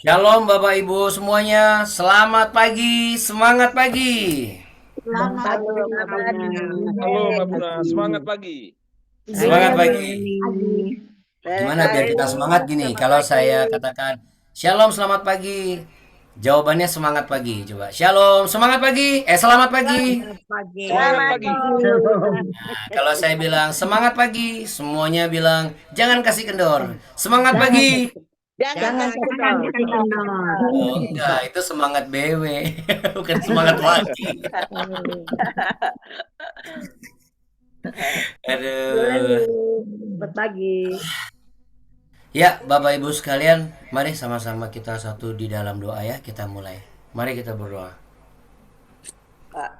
Shalom Bapak Ibu semuanya, selamat pagi, semangat pagi. Selamat Halo Kak Buna. pagi. Halo Mbak Buna, Pagi. semangat pagi. Semangat Semangat Good pagi. pagi. morning. Gimana biar Halo, kita semangat gini? selamat Kalau pagi. saya katakan Shalom selamat pagi, jawabannya semangat pagi. Coba Shalom semangat pagi, selamat pagi. Selamat pagi. Semangat Selamat pagi. pagi. Nah, kalau saya bilang semangat pagi, semuanya bilang jangan kasih kendor. Semangat Jangan pagi. Jangan jangan kasih jangan kendor. kasih kendor. Oh enggak, itu semangat BW, bukan semangat pagi. Boleh Aduh. nih. Selamat pagi. Ya, Bapak Ibu sekalian, mari sama-sama kita satu di dalam doa ya. Kita mulai. Mari kita berdoa. Pak.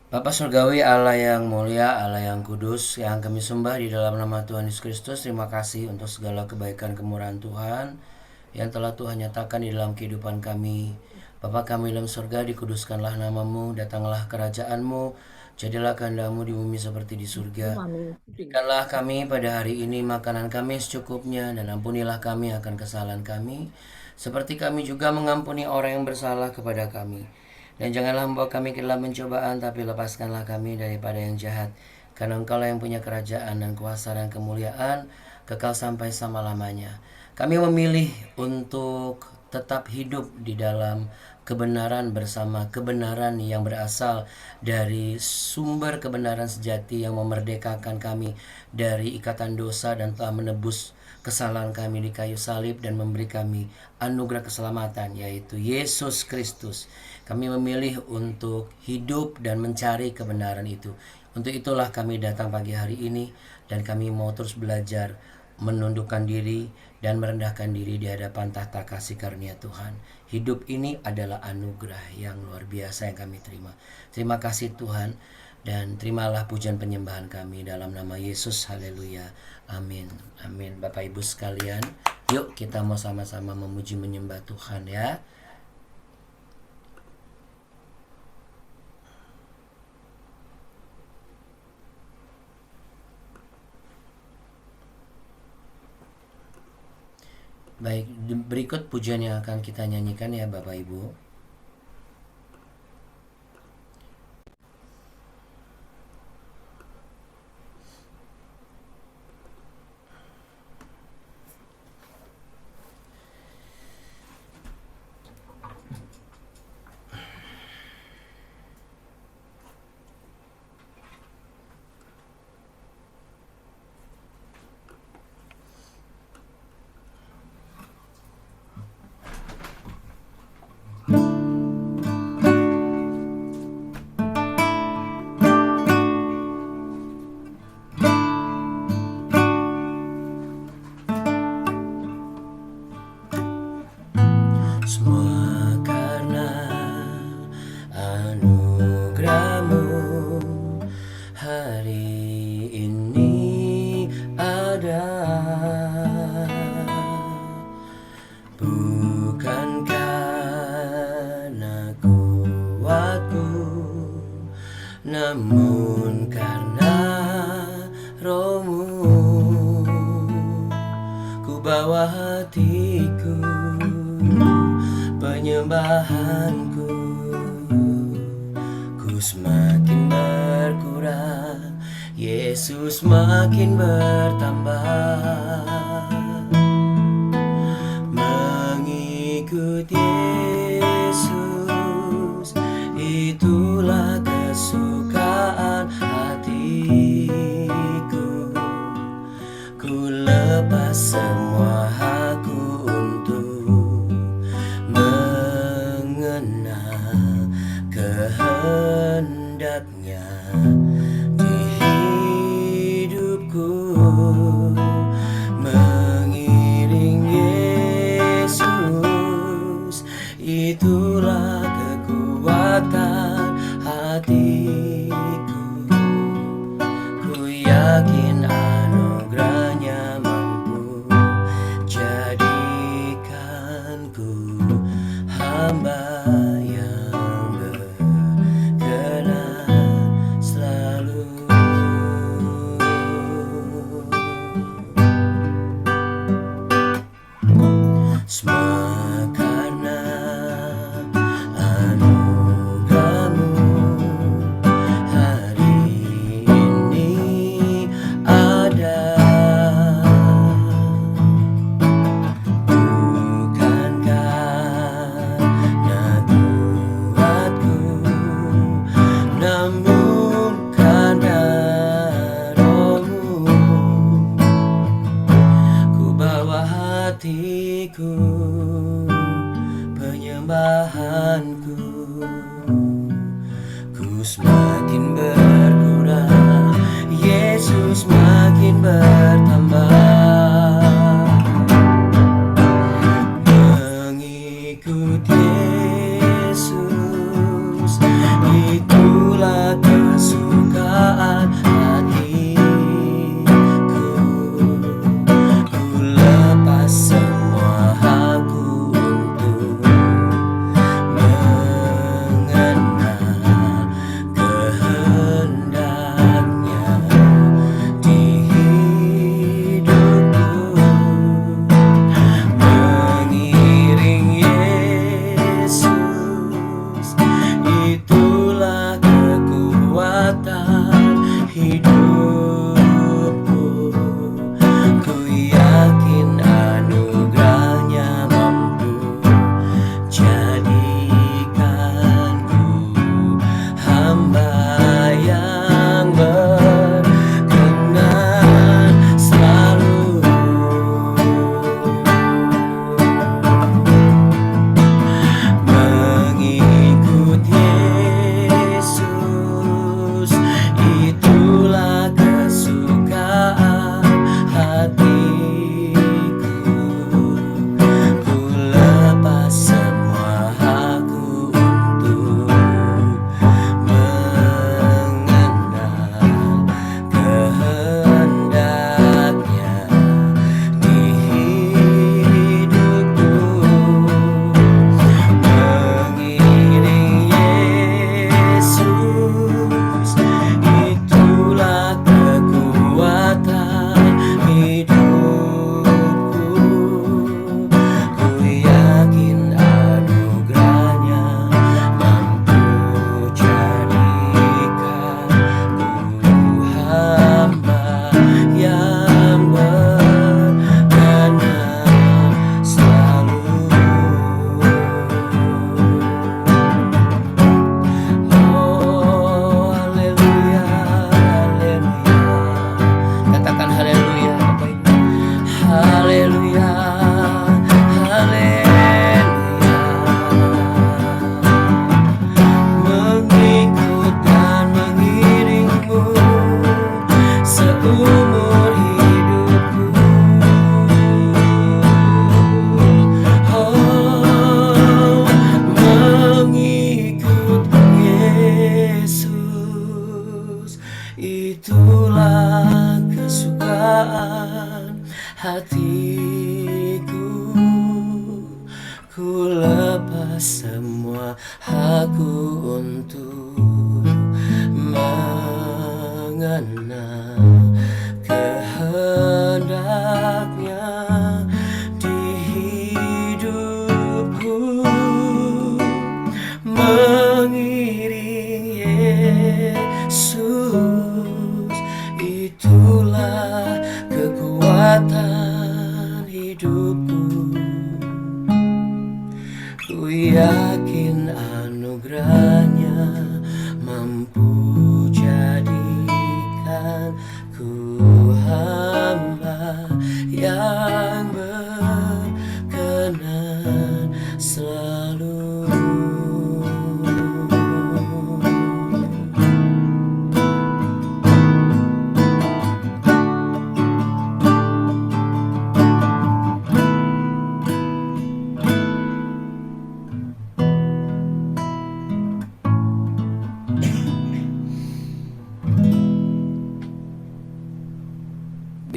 Bapa Surgawi, Allah yang mulia, Allah yang kudus, yang kami sembah di dalam nama Tuhan Yesus Kristus. Terima kasih untuk segala kebaikan kemurahan Tuhan yang telah Tuhan nyatakan di dalam kehidupan kami. Bapa kami dalam surga, dikuduskanlah namamu, datanglah kerajaanmu, jadilah kehendakmu di bumi seperti di surga. Berikanlah kami pada hari ini makanan kami secukupnya, dan ampunilah kami akan kesalahan kami, seperti kami juga mengampuni orang yang bersalah kepada kami. Dan janganlah membawa kami ke dalam pencobaan, tapi lepaskanlah kami daripada yang jahat. Karena Engkau lah yang punya kerajaan dan kuasa dan kemuliaan, kekal sampai selama-lamanya. Kami memilih untuk tetap hidup di dalam kebenaran bersama kebenaran yang berasal dari sumber kebenaran sejati yang memerdekakan kami dari ikatan dosa dan telah menebus kesalahan kami di kayu salib dan memberi kami anugerah keselamatan, yaitu Yesus Kristus. Kami memilih untuk hidup dan mencari kebenaran itu. Untuk itulah kami datang pagi hari ini, dan kami mau terus belajar menundukkan diri dan merendahkan diri di hadapan tahta kasih karunia Tuhan. Hidup ini adalah anugerah yang luar biasa yang kami terima. Terima kasih Tuhan, dan terimalah pujian penyembahan kami dalam nama Yesus. Haleluya. Amin. Amin. Bapak Ibu sekalian, yuk kita mau sama-sama memuji menyembah Tuhan ya. Baik, berikut pujian yang akan kita nyanyikan ya Bapak Ibu. Semua karena anugerahmu hari ini ada. Bukan karena kuatku, namun karena rohmu. Ku bawa hatiku, penyembahanku, ku semakin berkurang, Yesus makin bertambah. Mengikut Yesus, itulah kesukaan hatiku. Ku lepas semua hakku untuk mengenal kehendaknya di hidupku. Mengiring Yesus, itulah kekuatan hatiku. Ku yakin anugerahnya mampu jadikanku hamba yang berkenan selalu. Yesus makin berkurang, Yesus makin bertambah. Mengikut Yesus, itulah kesukaan hatiku. Ku lepas semua hakku untuk mengenal kehendaknya di hidupku. Mengiring Yesus, itulah kekuatan hidupku. Ku yakin anugerahnya mampu jadikanku hamba yang berkenan selalu. Mengikut Yesus, itulah kesukaan hatiku. Ku lepas semua hakku untuk mengenal kehendaknya di hidupku. Mengiring Yesus, itulah kekuatan hidupku. Ku yakin anugerahnya mampu jadikanku hamba yang berkenan selalu. Oh, haleluya, haleluya. Katakan haleluya, Bapak Ibu. Haleluya, haleluya. Mengikut dan mengiringmu seumur hidupku. Oh, mengikut Yesus, itulah kesukaan hatiku. Ku lepas semua hakku untuk mengenal kehendaknya di hidupku. Mengiring Yesus, itulah kekuatan hidupku. Ku yakin anugerahnya mampu jadikanku hamba yang berkenan selalu.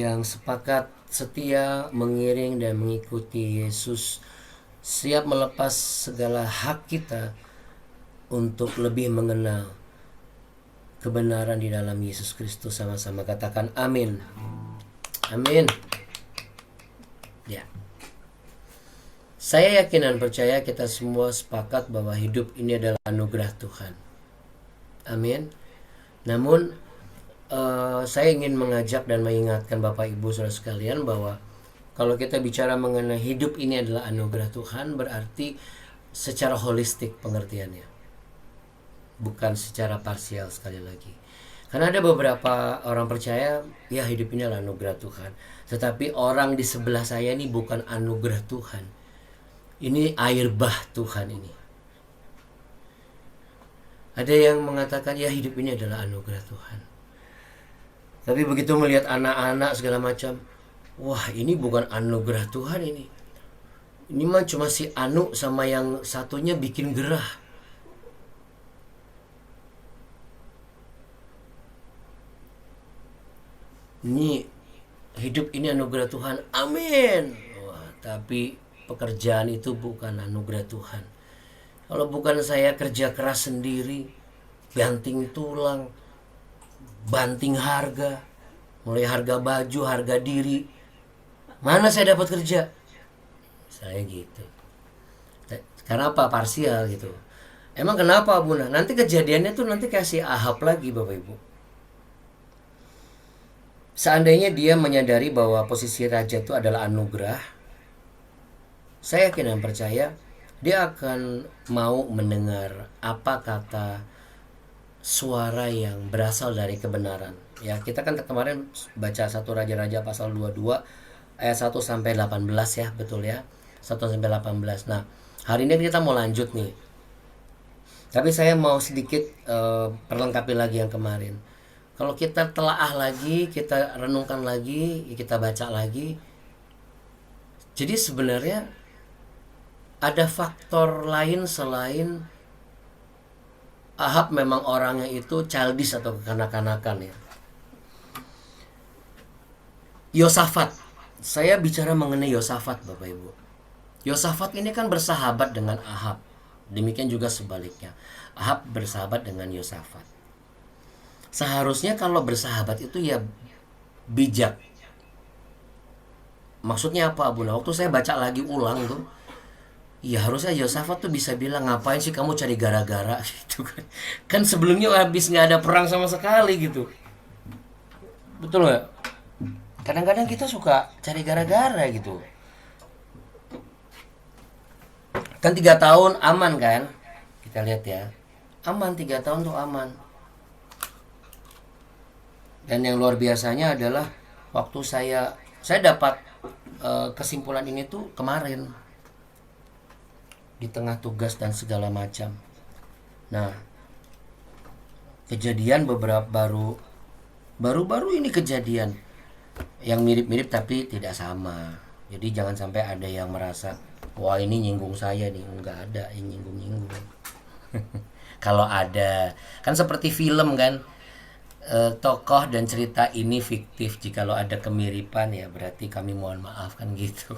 Yang sepakat setia mengiring dan mengikuti Yesus, siap melepas segala hak kita untuk lebih mengenal kebenaran di dalam Yesus Kristus. Sama-sama katakan amin. Amin. Ya. Saya yakin dan percaya kita semua sepakat bahwa hidup ini adalah anugerah Tuhan. Amin. Namun saya ingin mengajak dan mengingatkan Bapak Ibu Saudara sekalian bahwa kalau kita bicara mengenai hidup ini adalah anugerah Tuhan, berarti secara holistik pengertiannya, bukan secara parsial. Sekali lagi, karena ada beberapa orang percaya ya hidup ini adalah anugerah Tuhan, tetapi orang di sebelah saya ini bukan anugerah Tuhan, ini air bah Tuhan ini. Ada yang mengatakan ya hidup ini adalah anugerah Tuhan. Tapi begitu melihat anak-anak segala macam, wah ini bukan anugerah Tuhan ini. Ini mah cuma si Anu sama yang satunya bikin gerah. Ini hidup ini anugerah Tuhan. Amin. Wah, tapi pekerjaan itu bukan anugerah Tuhan. Kalau bukan saya kerja keras sendiri, banting tulang, banting harga, mulai harga baju, harga diri, mana saya dapat kerja? Saya gitu. Karena apa? Parsial gitu. Emang kenapa Bunda? Nanti kejadiannya tuh nanti kasih Ahab lagi Bapak Ibu. Seandainya dia menyadari bahwa posisi raja itu adalah anugerah, saya yakin dan percaya dia akan mau mendengar apa kata suara yang berasal dari kebenaran. Ya, kita kan kemarin baca 1 Raja-Raja pasal 22 ayat 1 sampai 18 ya, betul ya. 1 sampai 18. Nah, hari ini kita mau lanjut nih. Tapi saya mau sedikit perlengkapi lagi yang kemarin. Kalau kita telaah lagi, kita renungkan lagi, kita baca lagi. Jadi sebenarnya ada faktor lain selain Ahab memang orangnya itu childish atau kekanak-kanakan ya. Yosafat. Saya bicara mengenai Yosafat Bapak Ibu. Yosafat ini kan bersahabat dengan Ahab. Demikian juga sebaliknya. Ahab bersahabat dengan Yosafat. Seharusnya kalau bersahabat itu ya bijak. Maksudnya apa Abu? Nah, waktu saya baca lagi ulang tuh, ya harusnya Yosafat tuh bisa bilang ngapain sih kamu cari gara-gara gitu kan. Kan sebelumnya habis nggak ada perang sama sekali gitu. Betul nggak? Kadang-kadang kita suka cari gara-gara gitu. Kan 3 tahun aman kan? Kita lihat ya. Aman 3 tahun tuh aman. Dan yang luar biasanya adalah waktu saya dapat kesimpulan ini tuh kemarin di tengah tugas dan segala macam. Nah, kejadian baru ini kejadian yang mirip-mirip tapi tidak sama. Jadi jangan sampai ada yang merasa wah ini nyinggung saya nih. Enggak ada yang nyinggung-nyinggung. Kalau ada, kan seperti film kan, tokoh dan cerita ini fiktif. Jikalau ada kemiripan ya berarti kami mohon maaf kan gitu.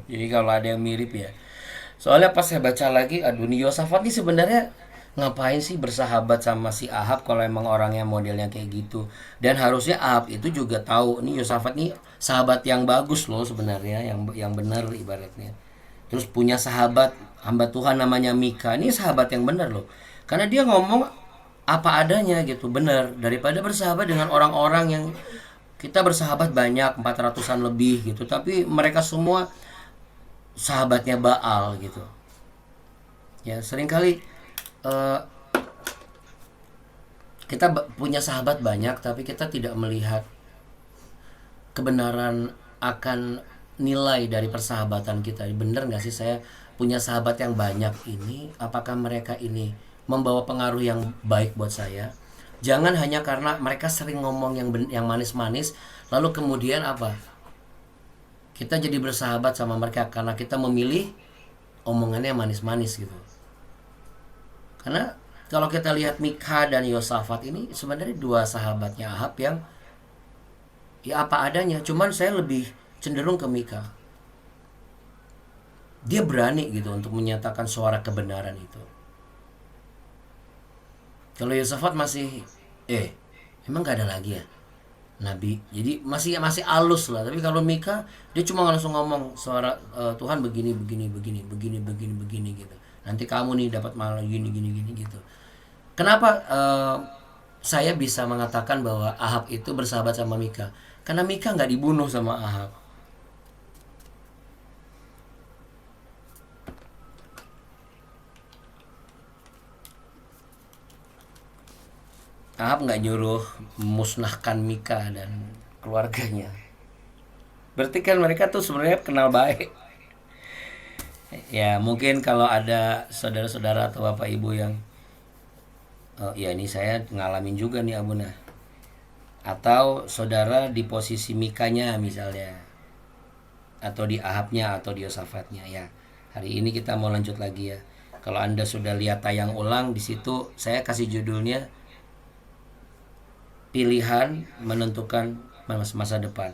Jadi kalau ada yang mirip ya. Soalnya pas saya baca lagi, aduh nih Yosafat nih sebenarnya ngapain sih bersahabat sama si Ahab kalau emang orangnya modelnya kayak gitu. Dan harusnya Ahab itu juga tahu nih Yosafat nih sahabat yang bagus loh sebenarnya, yang benar ibaratnya. Terus punya sahabat hamba Tuhan namanya Mika. Ini sahabat yang benar loh. Karena dia ngomong apa adanya gitu, benar. Daripada bersahabat dengan orang-orang yang kita bersahabat banyak, 400-an lebih gitu, tapi mereka semua sahabatnya Baal gitu. Ya, seringkali kita punya sahabat banyak tapi kita tidak melihat kebenaran akan nilai dari persahabatan kita. Bener nggak sih saya punya sahabat yang banyak ini, apakah mereka ini membawa pengaruh yang baik buat saya? Jangan hanya karena mereka sering ngomong yang manis-manis lalu kemudian apa? Kita jadi bersahabat sama mereka karena kita memilih omongannya yang manis-manis gitu. Karena kalau kita lihat Mika dan Yosafat ini sebenarnya dua sahabatnya Ahab yang ya apa adanya. Cuman saya lebih cenderung ke Mika. Dia berani gitu untuk menyatakan suara kebenaran itu. Kalau Yosafat masih emang gak ada lagi ya nabi, jadi masih halus lah. Tapi kalau Mika dia cuma langsung ngomong suara Tuhan begini gitu. Nanti kamu nih dapat malah gini gitu. Kenapa saya bisa mengatakan bahwa Ahab itu bersahabat sama Mika? Karena Mika nggak dibunuh sama Ahab. Ahab nggak nyuruh musnahkan Mika dan keluarganya. Berarti kan mereka tuh sebenarnya kenal baik. Ya mungkin kalau ada saudara-saudara atau bapak ibu yang Oh ya, ini saya ngalamin juga nih Abuna. Atau saudara di posisi Mikanya misalnya, atau di Ahabnya atau di Yosafatnya ya. Hari ini kita mau lanjut lagi ya. Kalau Anda sudah lihat tayang ulang, di situ saya kasih judulnya pilihan menentukan masa depan.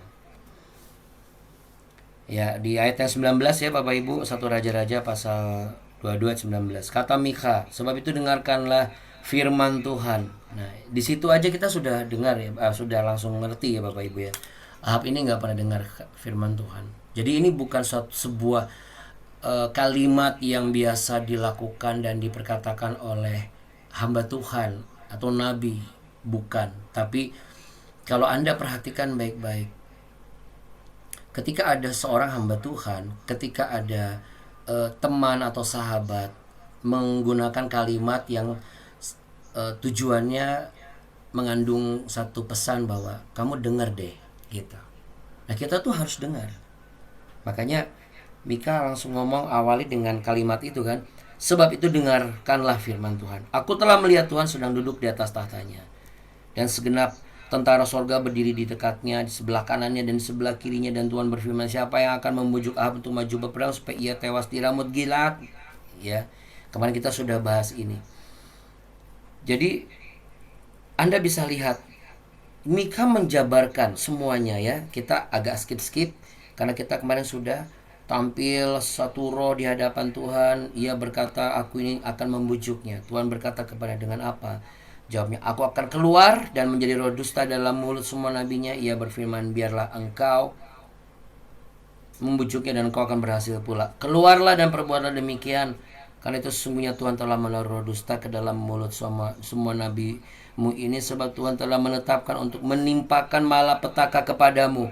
Ya, di ayat yang 19 ya Bapak Ibu, 1 Raja-Raja pasal 22 ayat 19. Kata Mika, sebab itu dengarkanlah firman Tuhan. Nah, di situ aja kita sudah dengar ya, sudah langsung ngerti ya Bapak Ibu ya. Ahab ini nggak pernah dengar firman Tuhan. Jadi ini bukan sebuah kalimat yang biasa dilakukan dan diperkatakan oleh hamba Tuhan atau nabi, bukan. Tapi kalau Anda perhatikan baik-baik, ketika ada seorang hamba Tuhan, ketika ada teman atau sahabat menggunakan kalimat yang tujuannya mengandung satu pesan bahwa kamu dengar deh gitu. Nah, kita tuh harus dengar. Makanya Mika langsung ngomong awali dengan kalimat itu kan. Sebab itu dengarkanlah firman Tuhan. Aku telah melihat Tuhan sedang duduk di atas tahtanya, dan segenap tentara sorga berdiri di dekatnya, di sebelah kanannya dan di sebelah kirinya. Dan Tuhan berfirman, siapa yang akan membujuk Ahab untuk maju berperang supaya ia tewas di Ramot Gilead? Ya, kemarin kita sudah bahas ini. Jadi Anda bisa lihat Mika menjabarkan semuanya ya. Kita agak skip karena kita kemarin sudah tampil satu roh di hadapan Tuhan. Ia berkata, aku ini akan membujuknya. Tuhan berkata kepada, dengan apa? Jawabnya, aku akan keluar dan menjadi roh dusta dalam mulut semua nabinya. Ia berfirman, biarlah engkau membujuknya dan engkau akan berhasil pula. Keluarlah dan perbuatlah demikian. Karena itu sesungguhnya Tuhan telah menaruh roh dusta ke dalam mulut semua nabimu ini. Sebab Tuhan telah menetapkan untuk menimpakan malapetaka kepadamu.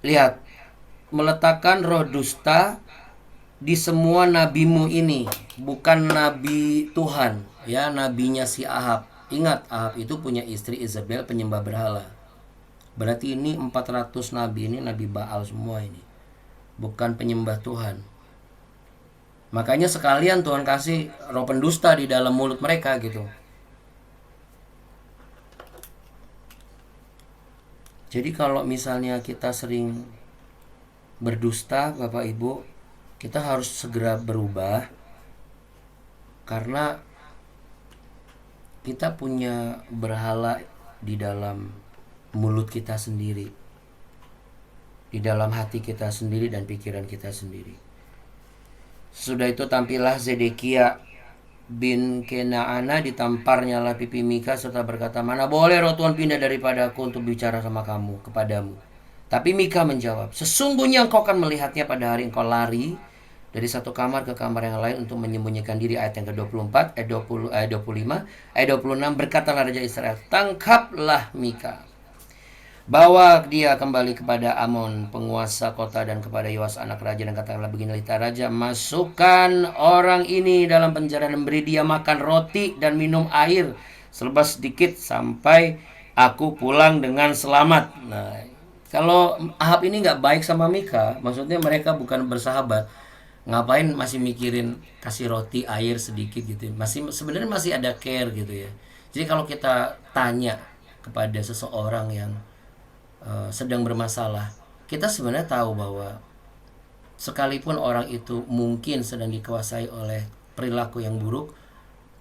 Lihat, meletakkan roh dusta di semua nabimu ini. Bukan nabi Tuhan, ya, nabinya si Ahab. Ingat, Ahab itu punya istri Isabel penyembah berhala. Berarti ini 400 nabi ini nabi Baal semua ini, bukan penyembah Tuhan. Makanya sekalian Tuhan kasih roh pendusta di dalam mulut mereka gitu. Jadi kalau misalnya kita sering berdusta Bapak Ibu, kita harus segera berubah. Karena kita punya berhala di dalam mulut kita sendiri, di dalam hati kita sendiri dan pikiran kita sendiri. Sudah itu tampillah Zedekia bin Kenaana, ditamparnya lah pipi Mika serta berkata, mana boleh roh Tuhan pindah daripada aku untuk bicara sama kamu, kepadamu. Tapi Mika menjawab, sesungguhnya engkau akan melihatnya pada hari engkau lari dari satu kamar ke kamar yang lain untuk menyembunyikan diri. Ayat yang ke-24, ayat 20, ayat 25, ayat 26, berkatalah Raja Israel, tangkaplah Mika, bawa dia kembali kepada Amon penguasa kota dan kepada Yoas anak raja, dan katakanlah begini, lita raja, masukkan orang ini dalam penjara dan beri dia makan roti dan minum air selepas sedikit sampai aku pulang dengan selamat. Nah, kalau Ahab ini nggak baik sama Mika, maksudnya mereka bukan bersahabat, ngapain masih mikirin kasih roti air sedikit gitu, masih sebenarnya masih ada care gitu ya. Jadi kalau kita tanya kepada seseorang yang sedang bermasalah, kita sebenarnya tahu bahwa sekalipun orang itu mungkin sedang dikuasai oleh perilaku yang buruk,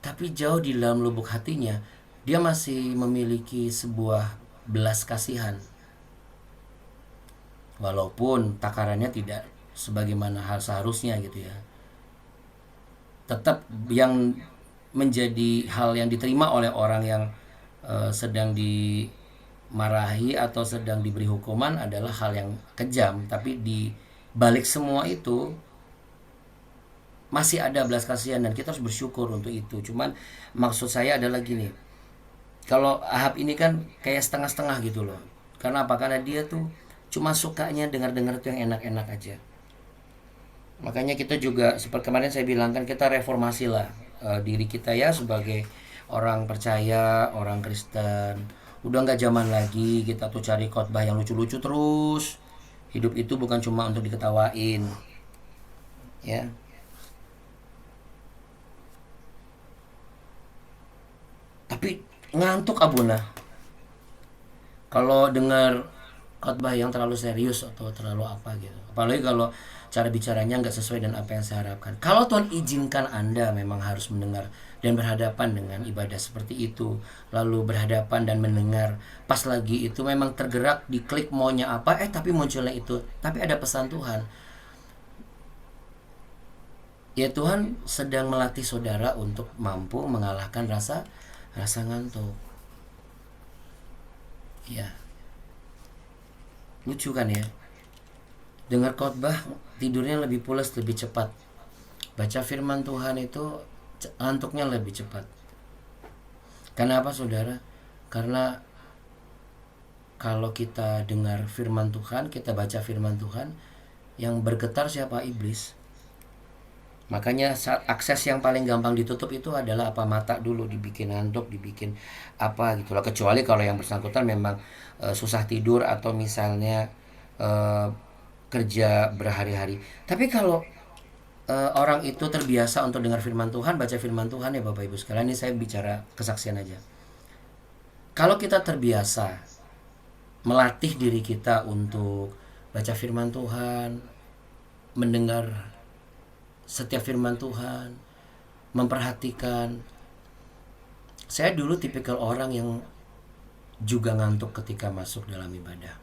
tapi jauh di dalam lubuk hatinya dia masih memiliki sebuah belas kasihan, walaupun takarannya tidak sebagaimana hal seharusnya gitu ya. Tetap yang menjadi hal yang diterima oleh orang yang sedang dimarahi atau sedang diberi hukuman adalah hal yang kejam, tapi di balik semua itu masih ada belas kasihan dan kita harus bersyukur untuk itu. Cuman maksud saya adalah gini, kalau Ahab ini kan kayak setengah-setengah gitu loh. Karena apa? Karena dia tuh cuma sukanya dengar-dengar tuh yang enak-enak aja. Makanya kita juga seperti kemarin saya bilang kan, kita reformasi lah diri kita ya sebagai orang percaya, orang Kristen. Udah nggak zaman lagi kita tuh cari khotbah yang lucu-lucu terus. Hidup itu bukan cuma untuk diketawain, ya. tapi ngantuk Abuna kalau dengar khotbah yang terlalu serius atau terlalu apa gitu. Apalagi kalau cara bicaranya nggak sesuai dengan apa yang saya harapkan. Kalau Tuhan izinkan Anda memang harus mendengar dan berhadapan dengan ibadah seperti itu, lalu berhadapan dan mendengar, pas lagi itu memang tergerak di klik maunya apa, tapi munculnya itu, tapi ada pesan Tuhan. Ya Tuhan sedang melatih saudara untuk mampu mengalahkan rasa ngantuk. Ya, lucu kan ya? Dengar khotbah tidurnya lebih pulas, lebih cepat. Baca firman Tuhan itu ngantuknya lebih cepat. Karena apa saudara? Karena kalau kita dengar firman Tuhan, kita baca firman Tuhan, yang bergetar siapa? Iblis. Makanya akses yang paling gampang ditutup itu adalah apa? Mata dulu dibikin ngantuk, dibikin apa gitu loh. Kecuali kalau yang bersangkutan memang susah tidur atau misalnya kerja berhari-hari. Tapi kalau orang itu terbiasa untuk dengar firman Tuhan, baca firman Tuhan ya Bapak Ibu sekalian, ini saya bicara kesaksian aja. Kalau kita terbiasa melatih diri kita untuk baca firman Tuhan, mendengar setiap firman Tuhan, memperhatikan. Saya dulu tipikal orang yang juga ngantuk ketika masuk dalam ibadah.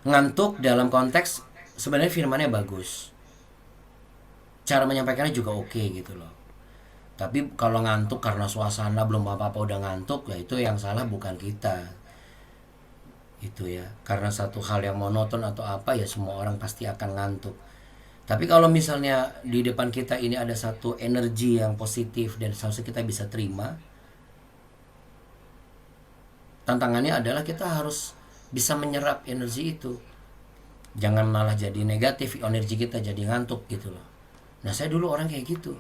Ngantuk dalam konteks sebenarnya firmannya bagus, cara menyampaikannya juga oke gitu loh. Tapi kalau ngantuk karena suasana belum apa-apa udah ngantuk, ya itu yang salah bukan kita. Itu ya, karena satu hal yang monoton atau apa ya semua orang pasti akan ngantuk. Tapi kalau misalnya di depan kita ini ada satu energi yang positif dan seharusnya kita bisa terima, tantangannya adalah kita harus bisa menyerap energi itu. Jangan malah jadi negatif, energi kita jadi ngantuk gitu loh. Nah saya dulu orang kayak gitu.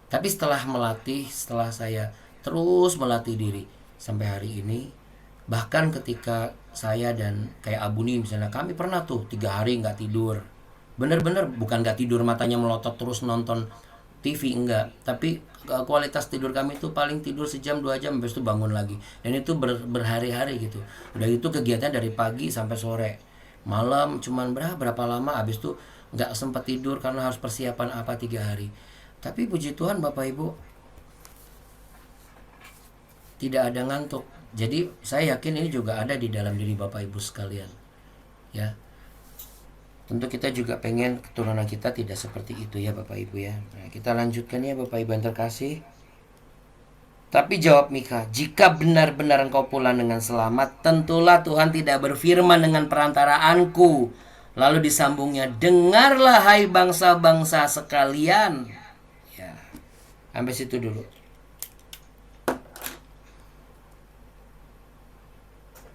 Tapi setelah melatih, setelah saya terus melatih diri sampai hari ini, bahkan ketika saya dan kayak Abuni misalnya, kami pernah tuh 3 hari nggak tidur. Bener-bener bukan gak tidur matanya melotot terus nonton TV, enggak. Tapi kualitas tidur kami itu paling tidur sejam 2 jam habis itu bangun lagi. Dan itu berhari-hari gitu. Udah itu kegiatan dari pagi sampai sore. Malam cuman berapa lama habis itu gak sempat tidur karena harus persiapan apa 3 hari. Tapi puji Tuhan Bapak Ibu, tidak ada ngantuk. Jadi saya yakin ini juga ada di dalam diri Bapak Ibu sekalian. Ya. Tentu kita juga pengen keturunan kita tidak seperti itu ya Bapak Ibu ya. Nah, kita lanjutkan ya Bapak Ibu yang terkasih. Tapi jawab Mika, jika benar-benar engkau pulang dengan selamat, tentulah Tuhan tidak berfirman dengan perantaraanku. Lalu disambungnya, dengarlah hai bangsa-bangsa sekalian. Ya, sampai situ dulu.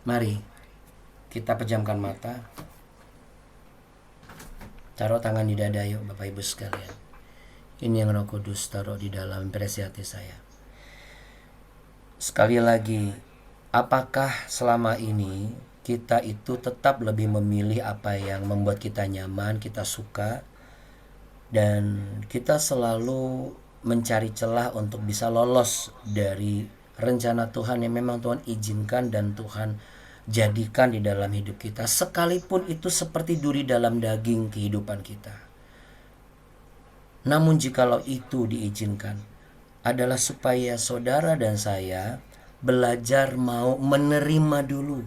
Mari kita pejamkan mata. Taruh tangan di dada yuk Bapak Ibu sekalian. Ini yang Roh Kudus taruh di dalam impresi hati saya. Sekali lagi, apakah selama ini kita itu tetap lebih memilih apa yang membuat kita nyaman, kita suka, dan kita selalu mencari celah untuk bisa lolos dari rencana Tuhan yang memang Tuhan izinkan dan Tuhan jadikan di dalam hidup kita, sekalipun itu seperti duri dalam daging kehidupan kita. Namun jikalau itu diizinkan, adalah supaya saudara dan saya belajar mau menerima dulu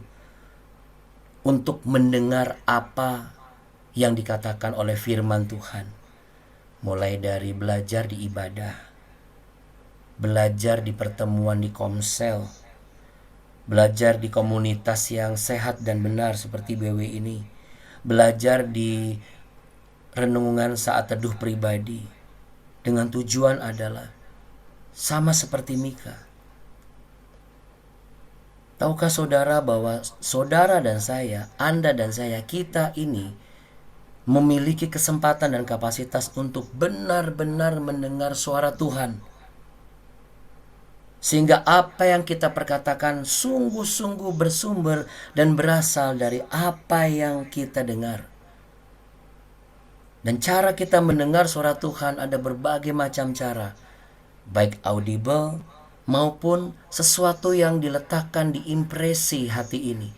untuk mendengar apa yang dikatakan oleh firman Tuhan. Mulai dari belajar di ibadah, belajar di pertemuan di komsel, belajar di komunitas yang sehat dan benar seperti BW ini, belajar di renungan saat teduh pribadi, dengan tujuan adalah sama seperti Mika. Tahukah saudara bahwa saudara dan saya, Anda dan saya, kita ini memiliki kesempatan dan kapasitas untuk benar-benar mendengar suara Tuhan. Sehingga apa yang kita perkatakan sungguh-sungguh bersumber dan berasal dari apa yang kita dengar. Dan cara kita mendengar suara Tuhan ada berbagai macam cara. Baik audible maupun sesuatu yang diletakkan di impresi hati ini.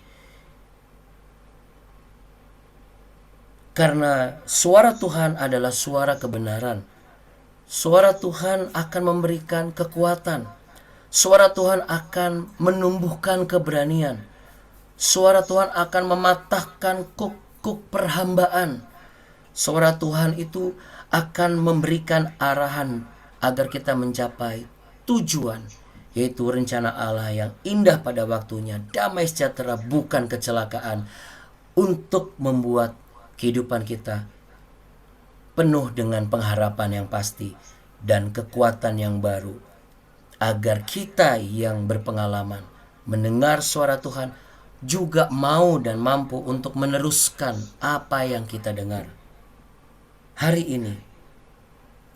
Karena suara Tuhan adalah suara kebenaran. Suara Tuhan akan memberikan kekuatan. Suara Tuhan akan menumbuhkan keberanian. Suara Tuhan akan mematahkan kuk-kuk perhambaan. Suara Tuhan itu akan memberikan arahan agar kita mencapai tujuan, yaitu rencana Allah yang indah pada waktunya, damai sejahtera bukan kecelakaan, untuk membuat kehidupan kita penuh dengan pengharapan yang pasti dan kekuatan yang baru, agar kita yang berpengalaman mendengar suara Tuhan juga mau dan mampu untuk meneruskan apa yang kita dengar. Hari ini,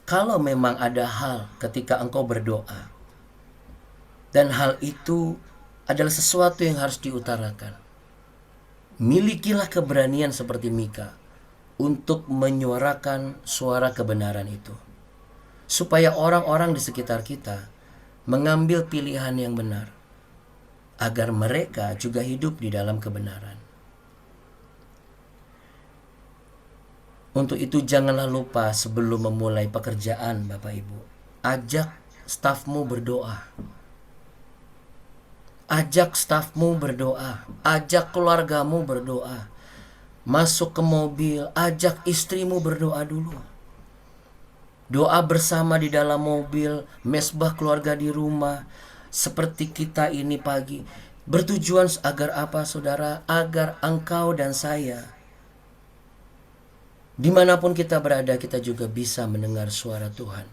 kalau memang ada hal ketika engkau berdoa, dan hal itu adalah sesuatu yang harus diutarakan, milikilah keberanian seperti Mika untuk menyuarakan suara kebenaran itu, supaya orang-orang di sekitar kita mengambil pilihan yang benar, agar mereka juga hidup di dalam kebenaran. Untuk itu janganlah lupa sebelum memulai pekerjaan, Bapak Ibu, ajak stafmu berdoa. Ajak stafmu berdoa, ajak keluargamu berdoa. Masuk ke mobil, ajak istrimu berdoa dulu. Doa bersama di dalam mobil, mesbah keluarga di rumah, seperti kita ini pagi. Bertujuan agar apa, saudara? Agar engkau dan saya, dimanapun kita berada, kita juga bisa mendengar suara Tuhan.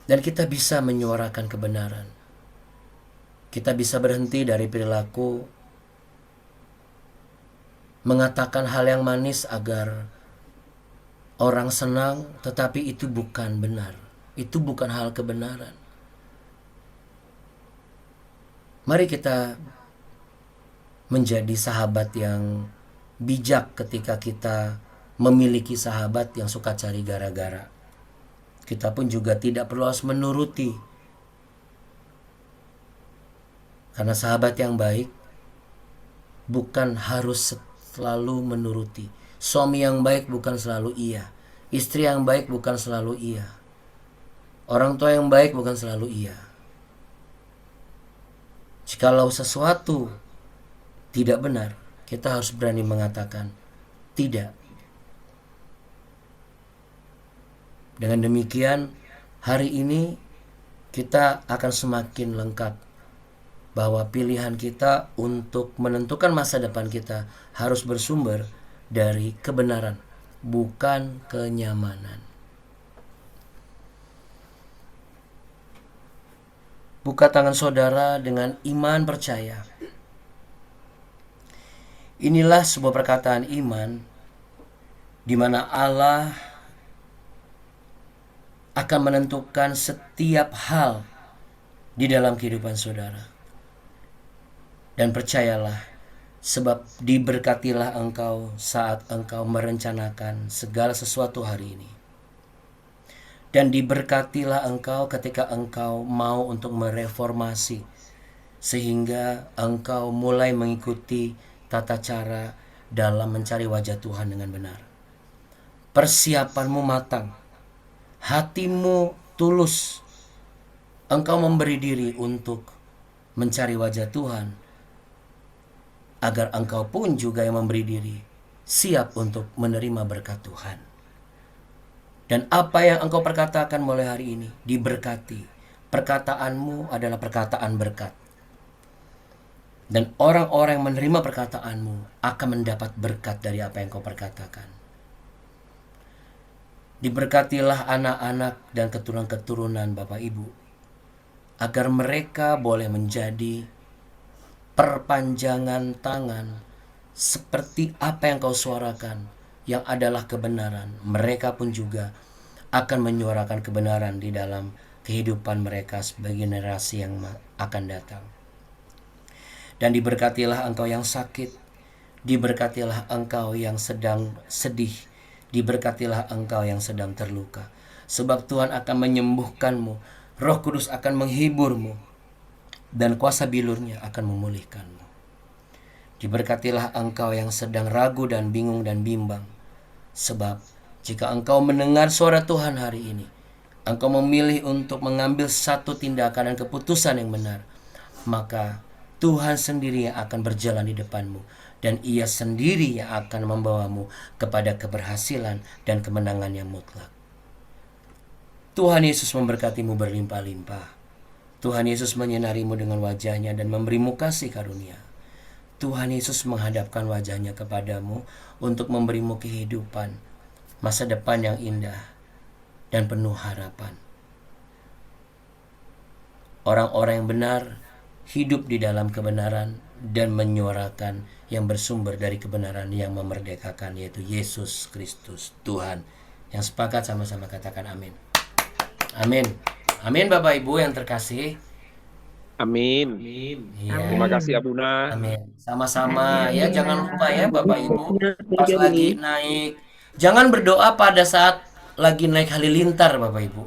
Dan kita bisa menyuarakan kebenaran. Kita bisa berhenti dari perilaku mengatakan hal yang manis agar orang senang, tetapi itu bukan benar. Itu bukan hal kebenaran. Mari kita menjadi sahabat yang bijak ketika kita memiliki sahabat yang suka cari gara-gara. Kita pun juga tidak perlu harus menuruti. Karena sahabat yang baik bukan harus selalu menuruti. Suami yang baik bukan selalu iya. Istri yang baik bukan selalu iya. Orang tua yang baik bukan selalu iya. Jikalau sesuatu tidak benar, kita harus berani mengatakan tidak. Dengan demikian, hari ini kita akan semakin lengkap bahwa pilihan kita untuk menentukan masa depan kita harus bersumber dari kebenaran, bukan kenyamanan. Buka tangan saudara dengan iman percaya. Inilah sebuah perkataan iman di mana Allah akan menentukan setiap hal di dalam kehidupan saudara. Dan percayalah, sebab diberkatilah engkau saat engkau merencanakan segala sesuatu hari ini. Dan diberkatilah engkau ketika engkau mau untuk mereformasi, sehingga engkau mulai mengikuti tata cara dalam mencari wajah Tuhan dengan benar. Persiapanmu matang, hatimu tulus, engkau memberi diri untuk mencari wajah Tuhan, agar engkau pun juga yang memberi diri siap untuk menerima berkat Tuhan. Dan apa yang engkau perkatakan mulai hari ini diberkati. Perkataanmu adalah perkataan berkat. Dan orang-orang yang menerima perkataanmu akan mendapat berkat dari apa yang kau perkatakan. Diberkatilah anak-anak dan keturunan-keturunan Bapak Ibu, agar mereka boleh menjadi perpanjangan tangan seperti apa yang kau suarakan, yang adalah kebenaran. Mereka pun juga akan menyuarakan kebenaran di dalam kehidupan mereka sebagai generasi yang akan datang. Dan diberkatilah engkau yang sakit, diberkatilah engkau yang sedang sedih, diberkatilah engkau yang sedang terluka. Sebab Tuhan akan menyembuhkanmu Roh Kudus akan menghiburmu dan kuasa bilurnya akan memulihkanmu. Diberkatilah engkau yang sedang ragu dan bingung dan bimbang. Sebab jika engkau mendengar suara Tuhan hari ini, engkau memilih untuk mengambil satu tindakan dan keputusan yang benar, maka Tuhan sendiri yang akan berjalan di depanmu, dan Ia sendiri yang akan membawamu kepada keberhasilan dan kemenangan yang mutlak. Tuhan Yesus memberkatimu berlimpah-limpah. Tuhan Yesus menyinarimu dengan wajahnya dan memberimu kasih karunia. Tuhan Yesus menghadapkan wajahnya kepadamu untuk memberimu kehidupan, masa depan yang indah dan penuh harapan. Orang-orang yang benar hidup di dalam kebenaran dan menyuarakan yang bersumber dari kebenaran yang memerdekakan, yaitu Yesus Kristus Tuhan. Yang sepakat sama-sama katakan amin. Amin. Amin Bapak Ibu yang terkasih. Amin. Iya. Terima kasih Abuna. Amin. Sama-sama ya, jangan lupa ya Bapak Ibu pas lagi naik, jangan berdoa pada saat lagi naik halilintar Bapak Ibu.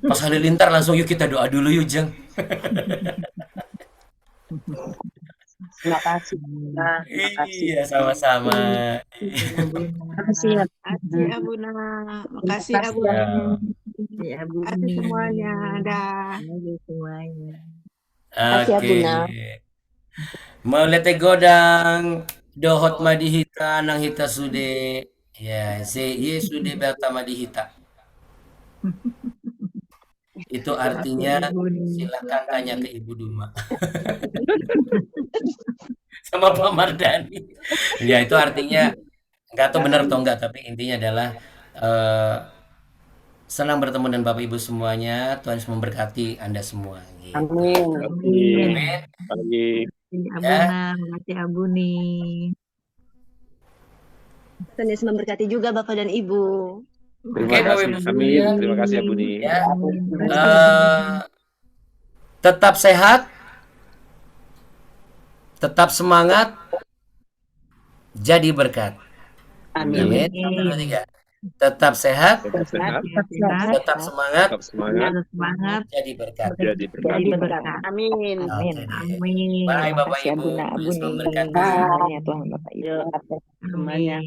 Pas halilintar langsung yuk kita doa dulu yuk Jeng. Terima kasih. Iya sama-sama. Makasih ya. Makasih Abuna. Makasih Abuna. Ya. Makasih semuanya. Dah. semuanya. Oke. Kasih, Abuna. Melete godang dohot madihita nang hita sude. Ya, ye sude bata madihita. Itu artinya silakan tanya ke Ibu Duma. Sama Pak Mardani. Ya, itu artinya nggak tahu benar atau enggak, tapi intinya adalah senang bertemu dengan Bapak Ibu semuanya. Tuhan Yesus memberkati Anda semua. Gitu. Amin. Amin. Pagi. Abuna, makasih Abuni. Tuhan Yesus memberkati juga Bapak dan Ibu. Terima Oke, Bapak kasih. Ibu Amin. sekalian. Terima kasih Abuni. Ya. Tetap sehat, tetap semangat, jadi berkat. Amin. Amin. 1, 2, 3. Tetap sehat, Tetap sehat, tetap semangat, tetap semangat, Semangat. jadi berkat. jadi berkat. Jadi berkat. Amin. Oke deh. Amin. Bye Bapak Makasih Ibu. Abuna, Tuhan Yesus Abuni. memberkati. Semuanya Tuhan Bapak Ibu. Amin.